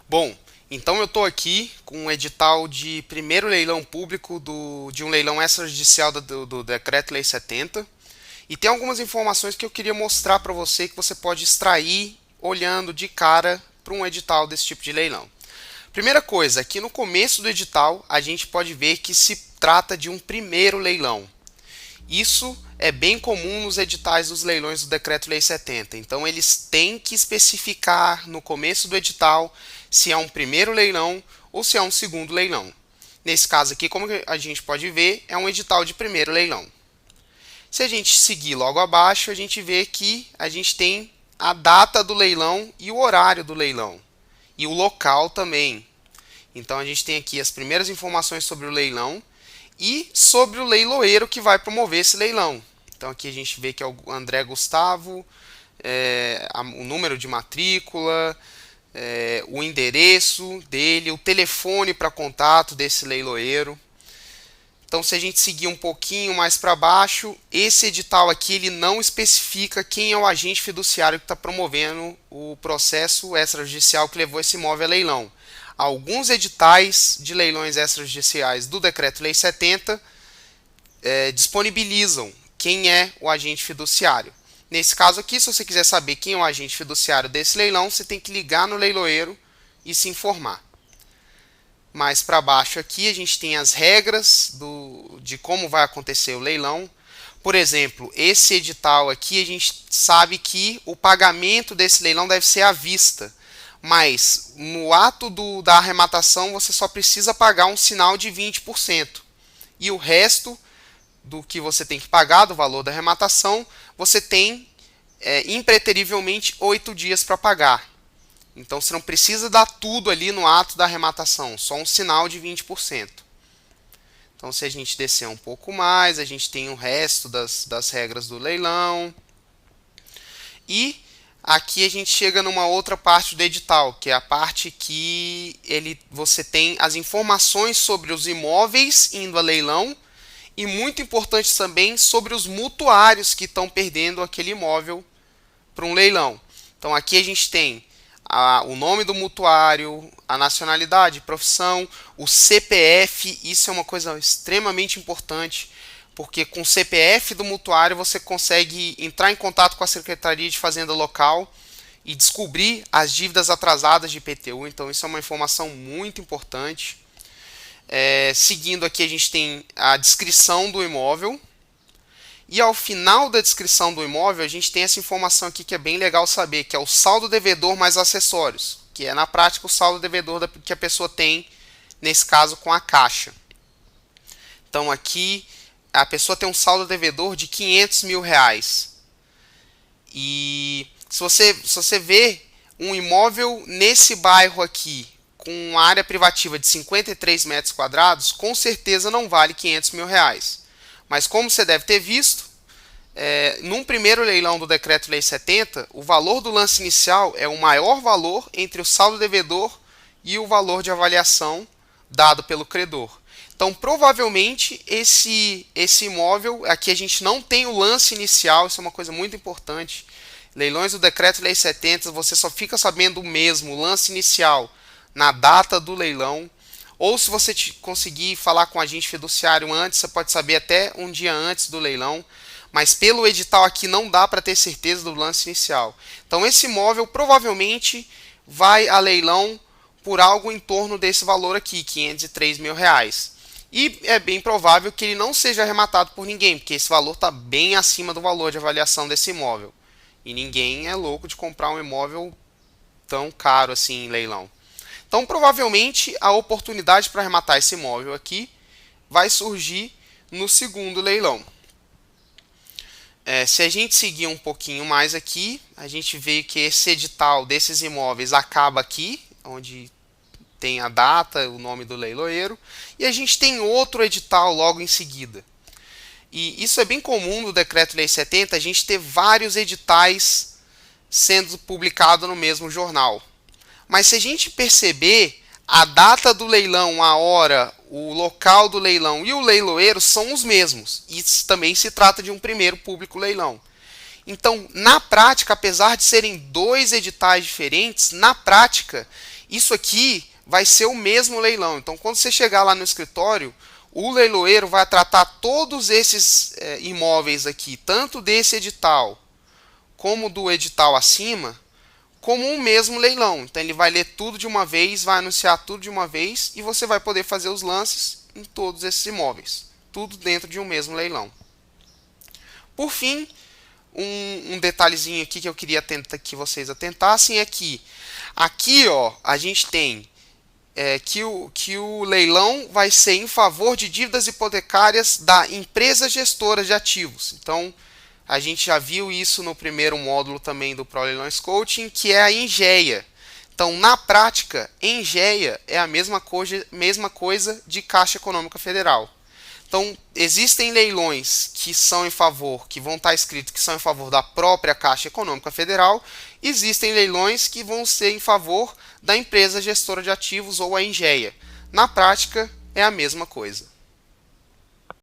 Bom, então eu estou aqui com um edital de primeiro leilão público de um leilão extrajudicial do Decreto-Lei 70 e tem algumas informações que eu queria mostrar para você que você pode extrair olhando de cara para um edital desse tipo de leilão. Primeira coisa, aqui no começo do edital a gente pode ver que se trata de um primeiro leilão. Isso é bem comum nos editais dos leilões do Decreto-Lei 70. Então, eles têm que especificar no começo do edital se é um primeiro leilão ou se é um segundo leilão. Nesse caso aqui, como a gente pode ver, é um edital de primeiro leilão. Se a gente seguir logo abaixo, a gente vê que a gente tem a data do leilão e o horário do leilão. E o local também. Então, a gente tem aqui as primeiras informações sobre o leilão e sobre o leiloeiro que vai promover esse leilão. Então aqui a gente vê que é o André Gustavo, o número de matrícula, o endereço dele, o telefone para contato desse leiloeiro. Então, se a gente seguir um pouquinho mais para baixo, esse edital aqui ele não especifica quem é o agente fiduciário que está promovendo o processo extrajudicial que levou esse imóvel a leilão. Alguns editais de leilões extrajudiciais do Decreto-Lei 70 disponibilizam quem é o agente fiduciário. Nesse caso aqui, se você quiser saber quem é o agente fiduciário desse leilão, você tem que ligar no leiloeiro e se informar. Mais para baixo aqui a gente tem as regras de como vai acontecer o leilão. Por exemplo, esse edital aqui a gente sabe que o pagamento desse leilão deve ser à vista. Mas no ato da arrematação você só precisa pagar um sinal de 20%. E o resto do que você tem que pagar, do valor da arrematação, você tem impreterivelmente 8 dias para pagar. Então você não precisa dar tudo ali no ato da arrematação, só um sinal de 20%. Então se a gente descer um pouco mais, a gente tem o resto das regras do leilão. E aqui a gente chega numa outra parte do edital, que é a parte que você tem as informações sobre os imóveis indo a leilão e, muito importante também, sobre os mutuários que estão perdendo aquele imóvel para um leilão. Então aqui a gente tem o nome do mutuário, a nacionalidade, profissão, o CPF. Isso é uma coisa extremamente importante, porque com o CPF do mutuário você consegue entrar em contato com a Secretaria de Fazenda local e descobrir as dívidas atrasadas de IPTU. Então isso é uma informação muito importante. Seguindo aqui a gente tem a descrição do imóvel. E ao final da descrição do imóvel a gente tem essa informação aqui que é bem legal saber, que é o saldo devedor mais acessórios, que é na prática o saldo devedor que a pessoa tem, nesse caso com a Caixa. Então aqui a pessoa tem um saldo devedor de R$ 500.000. E se você vê um imóvel nesse bairro aqui, com uma área privativa de 53 metros quadrados, com certeza não vale R$ 500.000. Mas como você deve ter visto, num primeiro leilão do Decreto-Lei 70, o valor do lance inicial é o maior valor entre o saldo devedor e o valor de avaliação dado pelo credor. Então, provavelmente, esse imóvel, aqui a gente não tem o lance inicial, isso é uma coisa muito importante. Leilões do Decreto-Lei 70, você só fica sabendo mesmo o lance inicial na data do leilão. Ou se você conseguir falar com o agente fiduciário antes, você pode saber até um dia antes do leilão. Mas pelo edital aqui não dá para ter certeza do lance inicial. Então esse imóvel provavelmente vai a leilão por algo em torno desse valor aqui, R$ 503.000. E é bem provável que ele não seja arrematado por ninguém, porque esse valor está bem acima do valor de avaliação desse imóvel. E ninguém é louco de comprar um imóvel tão caro assim em leilão. Então, provavelmente, a oportunidade para arrematar esse imóvel aqui vai surgir no segundo leilão. Se a gente seguir um pouquinho mais aqui, a gente vê que esse edital desses imóveis acaba aqui, onde tem a data, o nome do leiloeiro, e a gente tem outro edital logo em seguida. E isso é bem comum no Decreto-Lei 70, a gente ter vários editais sendo publicados no mesmo jornal. Mas se a gente perceber, a data do leilão, a hora, o local do leilão e o leiloeiro são os mesmos. Isso também se trata de um primeiro público leilão. Então, na prática, apesar de serem dois editais diferentes, na prática, Isso aqui vai ser o mesmo leilão. Então, quando você chegar lá no escritório, o leiloeiro vai tratar todos esses imóveis aqui, tanto desse edital como do edital acima, como um mesmo leilão. Então ele vai ler tudo de uma vez, vai anunciar tudo de uma vez e você vai poder fazer os lances em todos esses imóveis. Tudo dentro de um mesmo leilão. Por fim, um detalhezinho aqui que eu queria que vocês atentassem é que aqui ó, a gente tem que o leilão vai ser em favor de dívidas hipotecárias da empresa gestora de ativos. Então, a gente já viu isso no primeiro módulo também do ProLeilões Coaching, que é a Engeia. Então, na prática, Engeia é a mesma coisa de Caixa Econômica Federal. Então, existem leilões que são em favor, que vão estar escritos que são em favor da própria Caixa Econômica Federal. Existem leilões que vão ser em favor da empresa gestora de ativos ou a Engeia. Na prática, é a mesma coisa.